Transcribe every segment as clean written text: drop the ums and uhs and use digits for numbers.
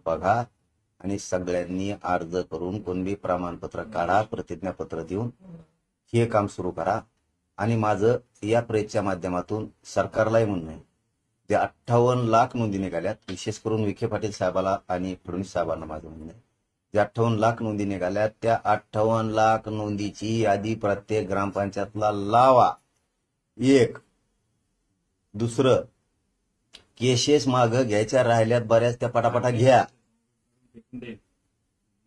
बघा आणि सगळ्यांनी अर्ज करून कुणबी प्रमाणपत्र काढा, प्रतिज्ञापत्र देऊन हे काम सुरू करा. आणि माझं या प्रेसच्या माध्यमातून सरकारलाही म्हणणं आहे, जे 58 लाख नोंदी निघाल्यात, विशेष करून विखे पाटील साहेबाला आणि फडणवीस साहेबांना माझं म्हणणं आहे, जे 58 लाख नोंदी निघाल्यात त्या 58 लाख नोंदीची यादी प्रत्येक ग्रामपंचायतला लावा. एक. दुसरं, केसेस मागं घ्यायच्या राहिल्यात बऱ्याच त्या पटापटा घ्या.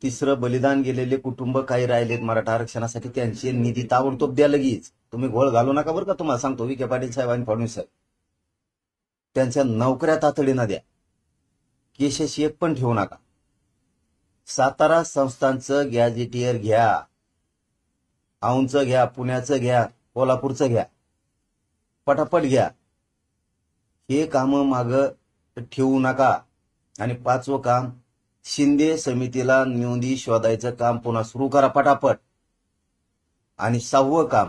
तिसरं, बलिदान गेलेले कुटुंब काही राहिलेत मराठा आरक्षणासाठी, त्यांचे निधी ताबडतोब द्या लगेच. तुम्ही घोळ घालू नका बरं का. तुम्हाला सांगतो, विखे पाटील साहेब आणि फडणवीस साहेब त्यांच्या नोकऱ्या तातडीनं द्या. केसेस एक पण ठेवू नका. सातारा संस्थांचं गॅजेटियर घ्या, औंधचं घ्या, पुण्याचं घ्या, कोल्हापूरचं घ्या, पटापट घ्या. हे कामं मागं ठेवू नका. आणि 5वं काम, शिंदे समितीला नोंदी शोधायचं काम पुन्हा सुरू करा पटापट. आणि 6वं काम,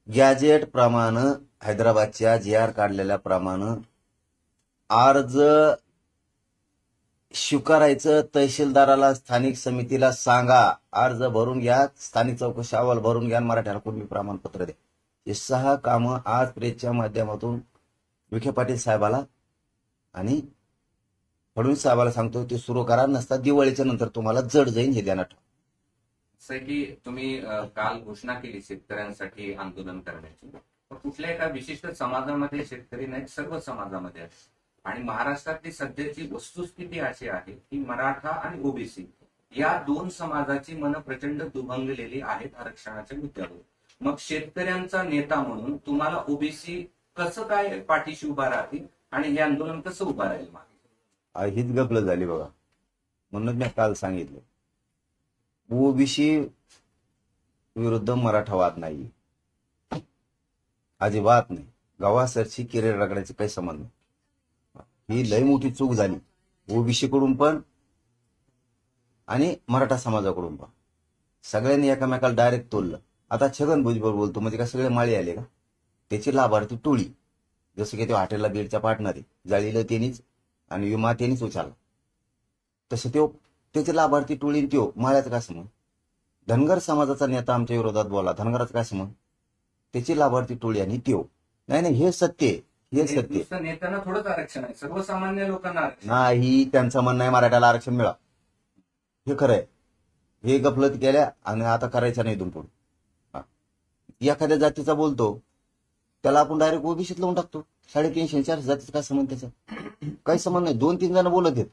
गॅजेट प्रमाणे हैदराबादच्या GR काढलेल्या प्रमाणे अर्ज स्वीकारायचं. तहसीलदाराला, स्थानिक समितीला सांगा अर्ज भरून घ्या, स्थानिक चौकशी अहवाल भरून घ्या, मराठ्याला कुणबी प्रमाणपत्र द्या. हे 6 कामं आज प्रेसच्या माध्यमातून विखे पाटील साहेबाला आणि फडणवीस साहेबाला सांगतो, ते सुरू करा. नसता दिवाळीच्या नंतर तुम्हाला जड जाईन हे ध्यानात ठेवा. असं की तुम्ही काल घोषणा केली शेतकऱ्यांसाठी आंदोलन करण्याची, कुठल्या एका विशिष्ट समाजामध्ये शेतकरी नाही, सर्व समाजामध्ये आहे. आणि महाराष्ट्रातली सध्याची वस्तुस्थिती अशी आहे की मराठा आणि ओबीसी या 2 समाजाची मनं प्रचंड दुभंगलेली आहेत आरक्षणाच्या मुद्द्यावर. मग शेतकऱ्यांचा नेता म्हणून तुम्हाला ओबीसी कसं काय पाठीशी उभा राहतील आणि हे आंदोलन कसं उभा राहील? हीच गफलत झाली बघा. म्हणून मी काल सांगितलं, ओबीसी विरुद्ध मराठावाद नाही, अजिबात नाही. गावासरची किरेड रगडायची काही संबंध नाही. ही लय मोठी चूक झाली ओबीसी कडून पण आणि मराठा समाजाकडून पण. सगळ्यांनी एकमेकाला डायरेक्ट तोललं. आता छगन भुजबळ बोलतो म्हणजे का सगळे माळी आले का? त्याची लाभार्थी टोळी, जसं की ते हॉटेलला बेडच्या पार्टनर आहे, जाळीला त्यांनीच आणि विमा त्यांनीच उचलला, तसं त्याचे लाभार्थी टोळी त्यो माळ्याचं काय समज? धनगर समाजाचा नेता आमच्या विरोधात बोला, धनगराचं काय समज? त्याची लाभार्थी टोळी आणि त्यो. नाही, हे सत्य आहे, हे सत्य. नेत्यांना थोडंच आरक्षण आहे, सर्वसामान्य लोकांना आरक्षण नाही. त्यांचं म्हणणं आहे मराठ्याला आरक्षण मिळा, हे खरं आहे. हे गफलत केल्या आणि आता करायचं नाही इथून पुढे. एखाद्या जातीचा बोलतो त्याला आपण डायरेक्ट ओबीसीत लावून टाकतो. 350-400 जातीचं काय संबंध? त्याचा काही संबंध नाही. 2-3 जण बोलत आहेत,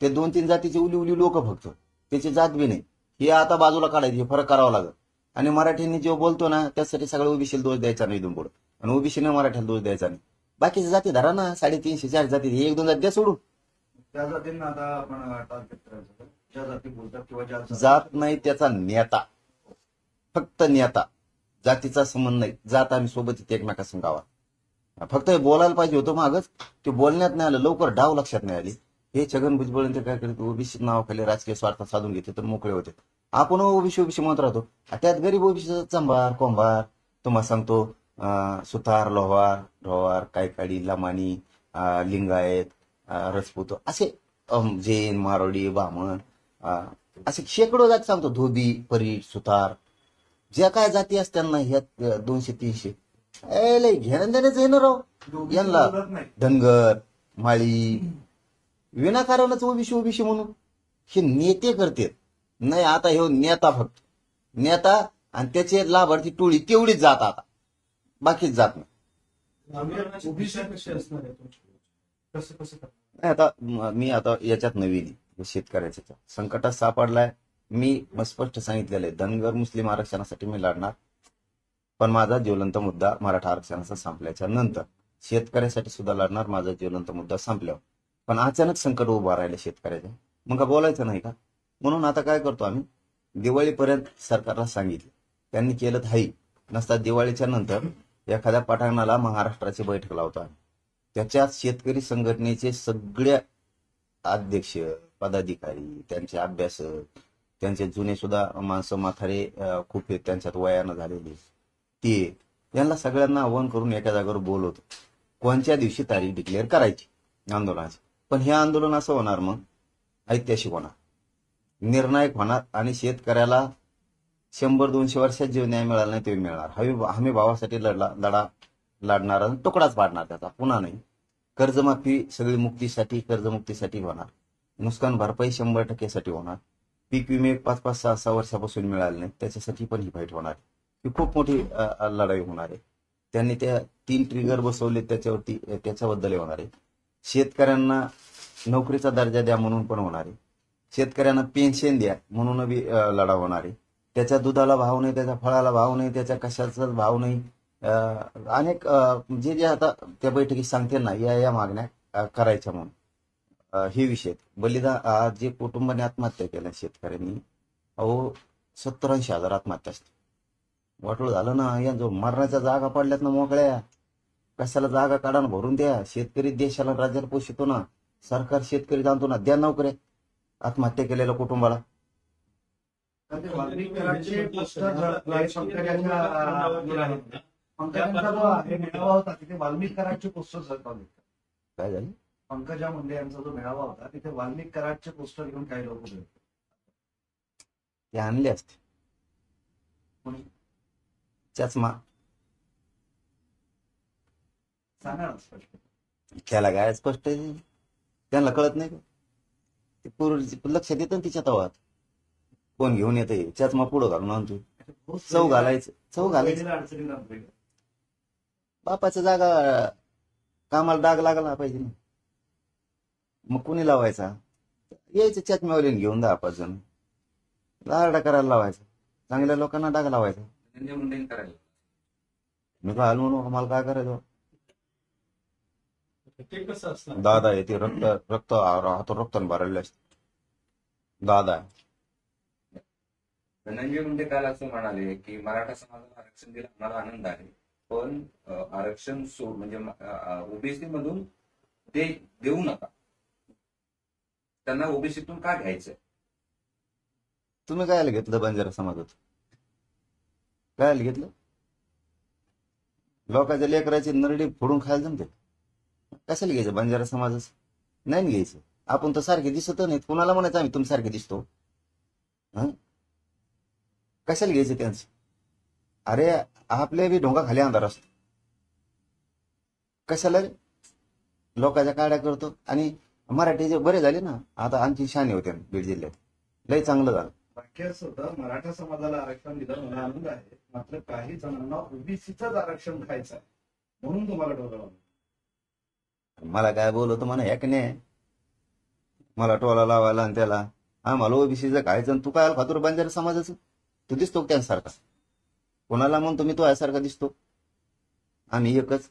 ते 2-3 जातीचे उली लोक फक्त, त्याची जात बी नाही. हे आता बाजूला काढायची, फरक करावा लागेल. आणि मराठ्यांनी जो बोलतो ना त्यासाठी सगळं ओबीसीला दोष द्यायचा नाही इथून पुढे, आणि ओबीसीने मराठ्याला दोष द्यायचा नाही. बाकीच्या जाती धरा ना, 350-400 जाती, 1-2 जाती द्या सोडून. त्या जातींना आता आपण टार्गेट करायचं, ज्या जाती बोलतात किंवा ज्या जात नाही, त्याचा नेता, फक्त नेता. जातीचा संबंध नाही. जात आम्ही सोबत येते एकमेकासंग गावात. फक्त हे बोलायला पाहिजे होतं मागच, ते बोलण्यात नाही आलं, लवकर डाव लक्षात नाही आली. हे छगन भुजबळ ते काय करते, ओबीसी नावाखाली राजकीय स्वार्थ साधून घेते तर मोकळे होते. आपण ओबीसी म्हणत राहतो, त्यात गरीब ओबीसीचा चंबार कोंबार. तुम्हाला सांगतो, सुतार, लोहार, कायकाडी, लमानी, लिंगायत, रजपूत, असे जैन, मारोडी, ब्राह्मण, असे शेकडो जाती सांगतो. धोबी, परीट, सुतार, ज्या काय जाती असतात ना ह्या 200-300, लय घेणं देण्याचं आहे ना राव यांना. धनगर, माळी, विनाकारणच ओबीसी म्हणून हे नेते करतात. नाही, आता हे नेता, फक्त नेता आणि त्याचे लाभार्थी टोळी तेवढीच जात, आता बाकीच जात नाही. आता मी आता याच्यात नवीन आहे, शेतकऱ्याच्या संकटात सापडलाय. मी स्पष्ट सांगितलेलं आहे, धनगर मुस्लिम आरक्षणासाठी मी लढणार, पण माझा ज्वलंत मुद्दा मराठा आरक्षणाचा संपल्याच्या नंतर. शेतकऱ्यासाठी सुद्धा लढणार, माझा ज्वलंत मुद्दा संपल्यावर. पण अचानक संकट उभा राहिलं शेतकऱ्याचं, मग का बोलायचं नाही का? म्हणून आता काय करतो आम्ही, दिवाळीपर्यंत सरकारला सांगितलं, त्यांनी केलं हाई. नसता दिवाळीच्या नंतर एखाद्या पठाणाला महाराष्ट्राची बैठक लावतो आम्ही. त्याच्यात शेतकरी संघटनेचे सगळे अध्यक्ष, पदाधिकारी, त्यांचे अभ्यासक, त्यांचे जुने सुद्धा माणसं, म्हातारे खूप आहेत, त्यांच्यात वयानं झालेले, ते यांना सगळ्यांना आव्हान करून एका जागेवर बोलवतो, कोणत्या दिवशी तारीख डिक्लेअर करायची आंदोलनाची. पण हे आंदोलन असं होणार मग ऐतिहासिक होणार, निर्णायक होणार आणि शेतकऱ्याला 100-200 वर्षात जे न्याय मिळाला नाही ते मिळणार. हमी भावासाठी लढा लढणार आणि तुकडाच पाडणार त्याचा, पुन्हा नाही. कर्जमाफी सगळी कर्जमुक्तीसाठी होणार. नुकसान भरपाई 100% होणार. पीक विमे 5-5, 6-6 वर्षापासून मिळाले नाही त्याच्यासाठी पण ही फाईट होणार. ही खूप मोठी लढाई होणार आहे. त्यांनी त्या 3 ट्रिगर बसवले त्याच्याबद्दल होणार आहे. शेतकऱ्यांना नोकरीचा दर्जा द्या म्हणून पण होणार आहे. शेतकऱ्यांना पेन्शन द्या म्हणून बी लढा होणार आहे. त्याच्या दुधाला भाव नाही, त्याच्या फळाला भाव नाही, त्याच्या कशाचाच भाव नाही. अनेक जे आता त्या बैठकीत सांगते ना या मागण्या करायच्या म्हणून हे विषय. बलिदान जे कुटुंबाने आत्महत्या केल्या शेतकऱ्यांनी, 70-80 हजार आत्महत्या असते. वाटलं झालं ना, या जो मरणाच्या जागा पडल्यात ना मोकळ्या, कशाला जागा काढा भरून द्या. शेतकरी देशाला राज्याला पोषितो ना, सरकार शेतकरी जाणतो ना, द्या नोकऱ्या आत्महत्या केलेल्या कुटुंबाला. वाल्मिक कराडचे पोस्टर पंकजांचा जो आहे मेळावा होता तिथे वाल्मिक कराडचे पोस्टर झळकावले. काय झालं? पंकजा मुंडे यांचा जो मेळावा होता तिथे वाल्मिक कराडचे पोस्टर घेऊन काही लोक होते. ते आणले असते कोणी? चष्मा. सांगा ना स्पष्ट. त्याला काय स्पष्ट आहे, त्यांना कळत नाही का? ते पूर्वी लक्षात येतं ना तिच्या तवात कोण घेऊन येते. चष्मा पुढं घालून आणतो, चव घालायचं अडचणी राहते. बापाच्या जागा कामाला डाग लागला पाहिजे ना, मग कोणी लावायचा? यायचं चष्म्यावरील घेऊन 10-5 जण लारडा करायला लावायचा, चांगल्या लोकांना डाग लावायचा. धनंजय मुंडेंनी करायला. मी काय म्हणू मला काय करायचं? ते कसं असतं दादा आहे ते रक्त रक्ताने भरलेले असते. दादा आहे. धनंजय मुंडे काल असं म्हणाले की मराठा समाजाला आरक्षण दिलं आम्हाला आनंद आहे, पण आरक्षण म्हणजे ओबीसी मधून ते देऊ नका, त्यांना ओबीसीतून का घ्यायचं? तुम्ही काय घेतलं बंजारा समाजात? काय घेतलं? लोकांच्या लेकराची नरडी फोडून खायला जमते. कशाला घ्यायचं बंजारा समाजाच? नाही घ्यायचं. आपण तर सारखे दिसत नाही, कुणाला म्हणायचं आम्ही तुम्ही सारखे दिसतो? कशाला घ्यायचं त्यांचं? अरे आपल्या बी ढोंगा खाली अंधार असतो. कशाला लोकांच्या काड्या करतो? आणि मराठी जे बरे झाले ना, आता आणखी शाने होते बीड जिल्ह्यात, लय चांगलं झालं. वाक्य असं होतं, मराठा समाजाला आरक्षण दिलं मला आनंद आहे, मात्र काही जणांना ओबीसीच आरक्षण खायचं आहे म्हणून तुम्हाला डोळा लावला. मला काय बोलवतो म्हणा एकने, मला टोला लावायला आणि त्याला आम्हाला ओबीसीचं खायचं. तू काय खातोर बंजारा समाजाचं? तू दिसतो त्यांसारखा? कोणाला म्हणतो मी तो यासारखा दिसतो? आम्ही एकच,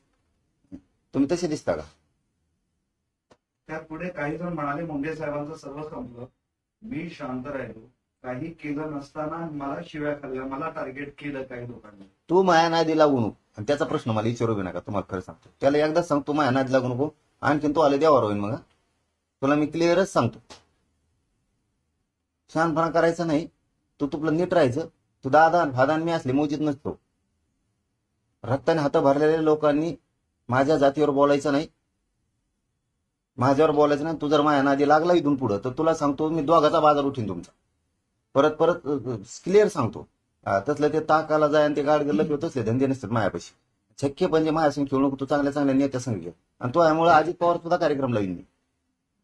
तुम्ही तसे दिसता का? त्यात पुढे काही जण म्हणाले मुंडे साहेबांचं सर्व संपलं, मी शांत राहिलो, काही केलं नसताना मला शिव्या खाल्ल्या, मला टार्गेट केलं काही लोकांनी. तू माया नादी लागू नको, आणि त्याचा प्रश्न मला विचारू बी नका. तुम्हाला खरं सांगतो, त्याला एकदा सांगतो माया नादी लागू नको, आणखीन तो आले देवावर होईल. मग तुला मी क्लिअरच सांगतो, शहाणपणा करायचा नाही. तू तुला नीट राहायचं. तू दादा फादान मी असले मोजीत नसतो. रक्ताने हात भरलेल्या लोकांनी माझ्या जातीवर बोलायचं नाही, माझ्यावर बोलायचं नाही. तू जर माझ्या नादी लागला इथून पुढं तर तुला सांगतो मी दोघाचा बाजार उठीन तुमचा. परत क्लिअर सांगतो. तसलं ते ताकाला जाय आणि ते गाड गेलं तसले धंदे नसतात मायापाशी. शक्य म्हणजे माझ्या संग खेळू नको. तू चांगल्या नेत्या संग घे. आणि तो यामुळे अजित पवार सुद्धा कार्यक्रम लावीन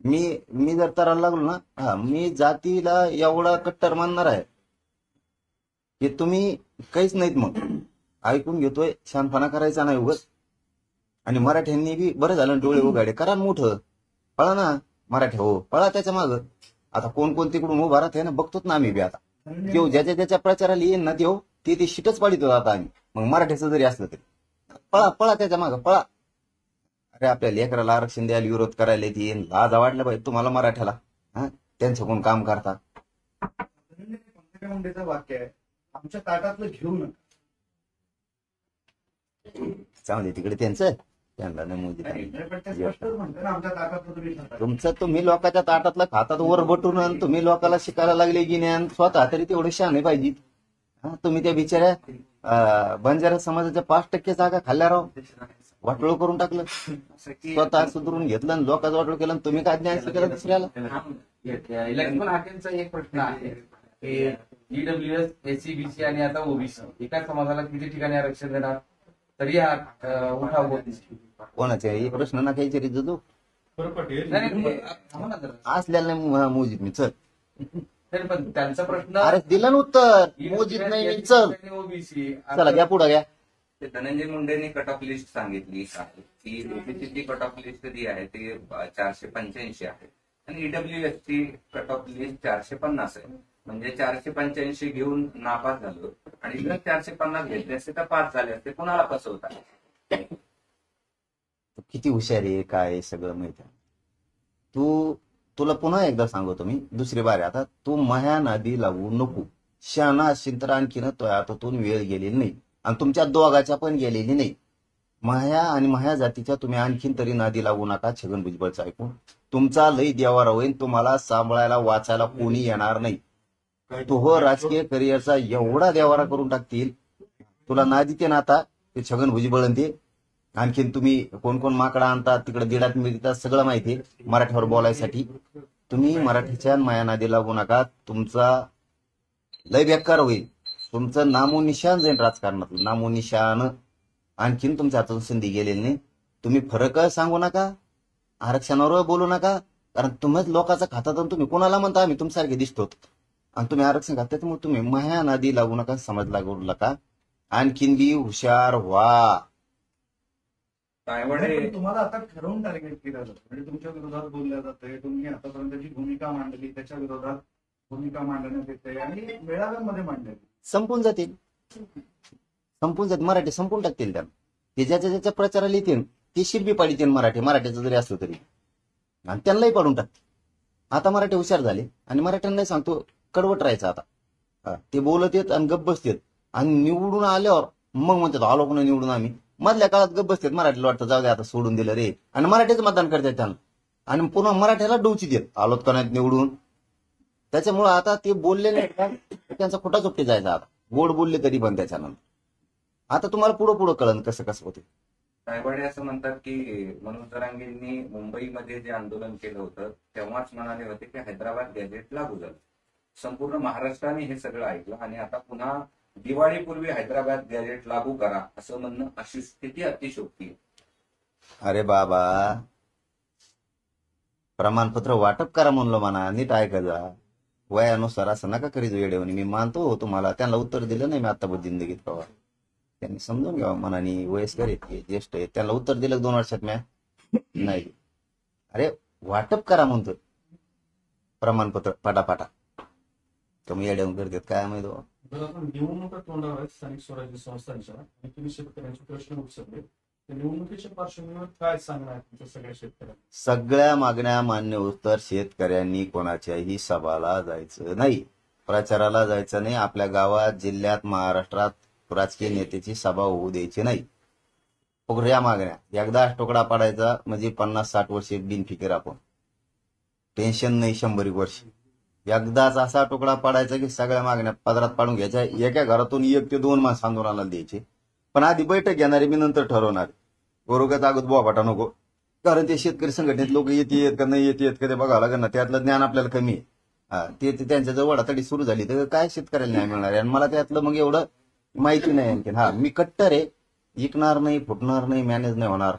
मी जर तराला लागलो ना, मी जातीला एवढा कट्टर मानणार आहे की तुम्ही काहीच नाहीत. मग ऐकून घेतोय, शानपणा करायचा नाही उगच. आणि मराठ्यांनी बी बरं झालं डोळे उघाडे करा, मोठं पळा ना मराठी, हो पळा त्याच्या मागं. आता कोण तिकडून उभा राहते ना, बघतोच ना आम्ही बी. आता देव ज्याच्या प्रचाराला येईन ना देव ते शिटच पाडितो आता आम्ही. मग मराठीचं जरी असलं तरी पळा त्याच्या मागं पळा. अरे आपल्या लेकराला आरक्षण द्यायला विरोध करायला येईल, लाज वाटलं पाहिजे तुम्हाला मराठ्याला. त्यांचं कोण काम करता? पंकजा मुंडेचं वाक्य आहे, आमच्या ताटातलं घेऊ नका. चांगले तिकडे त्यांचं, त्यांना नाही मोदी. पण ते स्पष्टच म्हणते ना, आमच्या ताटातलं तुम्ही खाता. तुम्ही लोकांच्या ताटातलं खातात वर बटून, आणि तुम्ही लोकांना शिकायला लागले की ज्ञान. स्वतः तरी तेवढे शहाणे पाहिजे. हा, तुम्ही त्या बिचाऱ्या बंजारा समाजाच्या 5% जागा खाल्ल्या राव, वाटोळ करून टाकलं, स्वतः सुधरून घेतलं आणि लोकांचं वाटोळ केलं आणि तुम्ही काय न्याय केलं दुसऱ्याला. लक्ष्मण हाकेंचा एक प्रश्न आहे की ईडब्ल्यूएस, एससीबीसी आणि आता ओबीसी एका समाजाला किती ठिकाणी आरक्षण देणार, तरी हा उठाव होत नाही. कोणाचे हे प्रश्न ना काही विचारित होतो नाही, नाही, थांबा ना जरा. असल्याला नाही मोजीत मी चल. तरी पण त्यांचा प्रश्न अरे दिलं ना उत्तर, मोजीत नाही मी चल. ओबीसी चला घ्या पुढे घ्या. ते धनंजय मुंडेंनी कट ऑफ लिस्ट सांगितली आहे की ओबीसीची कट ऑफ लिस्ट जी आहे ती 485 आहे आणि ईडब्ल्यूएस ची कट ऑफ लिस्ट 450 आहे. म्हणजे 485 घेऊन नापास झालो आणि जर 450 घेतले असते तर पास झाले असते. कोणाला फसवतात? किती हुशार आहे काय आहे सगळं माहिती आहे. तुला पुन्हा एकदा सांगतो मी, दुसरी बार आता तू माया नादी लागू नको. शहाणा असशील तर आणखीन तो हातातून वेळ गेलेली नाही आणि तुमच्या दोघाच्या पण गेलेली नाही. माया आणि माया जातीच्या तुम्ही आणखीन तरी नादी लागू नका. छगन भुजबळचं ऐकून तुमचा लई देवारा होईल. तुम्हाला सांभाळायला वाचायला कोणी येणार नाही. तो हो राजकीय करिअरचा एवढा देवारा करून टाकतील. तुला नादी ते ना आता ते छगन भुजबळ ते आणखीन तुम्ही कोण कोण माकडा आणतात तिकडे दिडात मिळतात सगळं माहिती आहे मराठीवर बोलायसाठी. तुम्ही मराठीच्या माया नादी लागू नका. तुमचा लय बेकार होईल. तुमचं नामोनिशान जाईल राजकारणात, नामोनिशान. आणखीन तुमच्या हातून संधी गेलेली नाही. तुम्ही फरक सांगू नका, आरक्षणावर बोलू नका, कारण तुम्हीच लोकांचा खातात आणि तुम्ही कोणाला म्हणता आम्ही तुमच्यासारखे दिसतो आणि तुम्ही आरक्षण खात. त्याच्यामुळे तुम्ही माया नादी लागू नका, समज लागू नका. आणखीन बी हुशार व्हा. तायवाडे पण तुम्हाला आता ठरवून टार्गेट केलं जातं, म्हणजे तुमच्या विरोधात बोलल्या जाते. तुम्ही आतापर्यंत जी भूमिका मांडली त्याच्या विरोधात भूमिका मांडण्यात येते आणि मेळाव्यांमध्ये मांडण्यात येते. संपून जातील, संपून जातील. मराठी संपून टाकतील त्यांना. ते ज्याच्या ज्याच्या प्रचाराला येतील ते शिरबी पाडीतील मराठीचं जरी असलं तरी आणि त्यांनाही पाडून टाकतील. आता मराठी हुशार झाले आणि मराठ्यांनाही सांगतो कडवट राहायचं आता. ते बोलत येत आणि गप्प बसतेत आणि निवडून आल्यावर मग म्हणतात आलो पण निवडून आम्ही. मधल्या काळात गप्प बसतात. मराठीला वाटतं जाऊ दे आता सोडून दिलं रे आणि मराठीचं मतदान करतात त्यांना आणि पुन्हा मराठ्याला डोची देत आलोत का नाही निवडून. त्याच्यामुळे आता ते बोलले नाही का त्यांचा खोटा चुपटी जायचा. आता गोड बोलले तरी पण त्याच्यानंतर आता तुम्हाला पुढं कळलं कसं कसं होते. तायवाडे असं म्हणतात की मनोज जरांगेंनी मुंबईमध्ये जे आंदोलन केलं होतं तेव्हाच म्हणाले होते की हैदराबाद गॅझेट लागू झालं. संपूर्ण महाराष्ट्राने हे सगळं ऐकलं आणि आता पुन्हा दिवाळीपूर्वी हैदराबाद गॅझेट लागू करा असं म्हणणं अशी स्थिती अतिशयोक्ती आहे. अरे बाबा प्रमाणपत्र वाटप करा म्हणलो म्हणा, नीट ऐका जा. वयानुसार असं नका करीत वेळेवणी. मी मानतो तुम्हाला, त्यांना उत्तर दिलं नाही मी आतापर्यंत जिंदगीत पवार. त्यांनी समजून घ्यावं मनाने, वयस्कर आहेत ज्येष्ठ आहेत. त्यांना उत्तर दिलं 2 वर्षात म्या नाही. अरे वाटप करा म्हणतो प्रमाणपत्र पाटापाटा. तुम्ही येड्यावून करतात काय माहिती. जर आपण निवडणुका तोंडावर आहेत स्थानिक स्वराज्य संस्थांच्या आणि तुम्ही शेतकऱ्यांचे प्रश्न उचलले, तर निवडणुकीच्या पार्श्वभूमीवर काय सांगणार आहे तुमच्या सगळ्या शेतकऱ्यांना? सगळ्या मागण्या मान्य उत्तर शेतकऱ्यांनी कोणाच्याही सभाला जायचं नाही, प्रचाराला जायचं नाही. आपल्या गावात, जिल्ह्यात, महाराष्ट्रात राजकीय नेत्याची सभा होऊ द्यायची नाही. या मागण्या एकदा तुकडा पाडायचा म्हणजे 50-60 वर्ष बिनफिकीर आपण. टेन्शन नाही 100 वर्ष. एकदाच असा तुकडा पाडायचा की सगळ्या मागण्या पदरात पाडून घ्यायच्या. एका घरातून 1 ते 2 माणसं आंदोलनाला द्यायचे. पण आधी बैठक घेणारे मी नंतर ठरवणार. बरोबर अगोदर बोबाटा नको, कारण ते शेतकरी संघटनेत लोक येत का नाही येत का ते बघावं लागेल ना. त्यातलं ज्ञान आपल्याला कमी आहे. ते त्यांच्या जवळ वडातडी सुरू झाली तर काय शेतकऱ्याला न्याय मिळणार आहे. आणि मला त्यातलं मग एवढं माहिती नाही आणखी. मी कट्टर आहे, ऐकणार नाही, फुटणार नाही, मॅनेज नाही होणार.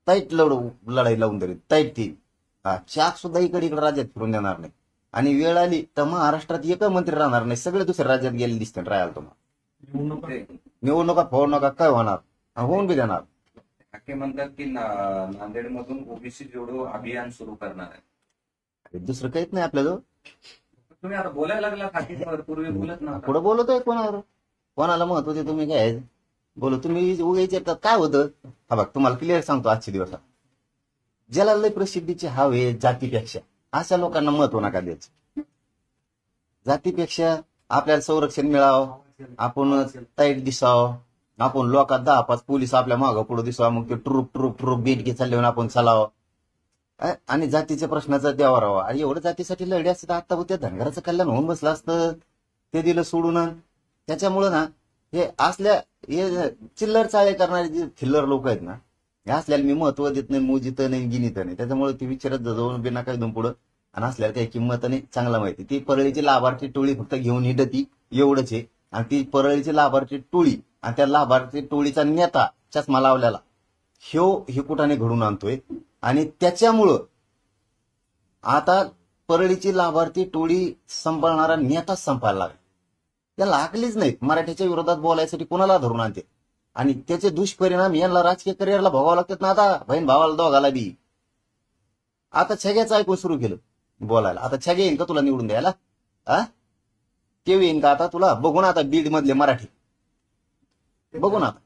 ताईट लढाई लावून तरी ताईट ती चाक सुद्धा इकडे राज्यात फिरून देणार नाही. आणि वेळ आली तर महाराष्ट्रात एक मंत्री राहणार नाही, सगळे दुसऱ्या राज्यात गेले दिसते राहायला. तुम्हाला निवडणुका फोड नका काय होणार, होऊन बी देणार. ठाकरे म्हणतात की नांदेडमधून ओबीसी जोडो अभियान सुरू करणार आहे. दुसरं काहीच नाही आपल्याजवळ. तुम्ही आता बोलायला लागला ठाकरेंवर, पूर्वी बोलत नव्हता. पुढे बोलतोय कोणाला महत्व ते तुम्ही काय बोलू. तुम्ही उगाच येतात काय होतं. हा बघ तुम्हाला क्लिअर सांगतो आजच्या दिवसात, ज्याला लय प्रसिद्धीची हवे जातीपेक्षा अशा लोकांना महत्व नका द्यायचं. जातीपेक्षा आपल्याला संरक्षण मिळावं, आपण ताईट दिसावं, आपण लोकात 10-5 पोलीस आपल्या मागं पुढे दिसावं, मग ते ट्रुप बेटके चालले आपण चालावं. आणि जातीच्या प्रश्नाचा द्यावा राहावा. आणि एवढं जातीसाठी लढे असते तर आता त्या धनगराचं कल्याण होऊन बसलं असतं. ते दिलं सोडून त्याच्यामुळं ना हे असल्या हे चिल्लर चाळे करणारे जे थिल्लर लोक आहेत ना, हे असल्याला मी महत्व देत नाही, मोजित नाही, गिनीत नाही. त्याच्यामुळे ती विचारत जाऊन बिना काय दोन पुढं आणि असल्याला काही किंमत नाही, चांगला माहिती. ती परळीची लाभार्थी टोळी फक्त घेऊन हिंडती एवढंच आहे. आणि ती परळीची लाभार्थी टोळी आणि त्या लाभार्थी टोळीचा नेता चष्मा लावल्याला हे कुठाने घडून आणतोय. आणि त्याच्यामुळं आता परळीची लाभार्थी टोळी सांभाळणारा नेताच संपायला लागला. त्याला आकलीच नाहीत. मराठीच्या विरोधात बोलायसाठी कोणाला धरून आणते आणि त्याचे दुष्परिणाम यांना राजकीय करिअरला भोगावं लागतात ना. आता बहीण भावाला दोघाला बी. आता छग्याचं ऐकून सुरू केलं बोलायला. आता छगे येईन का तुला निवडून द्यायला? केव्हा येईन का आता तुला? बघू ना आता बीड मधले मराठी, बघू ना आता.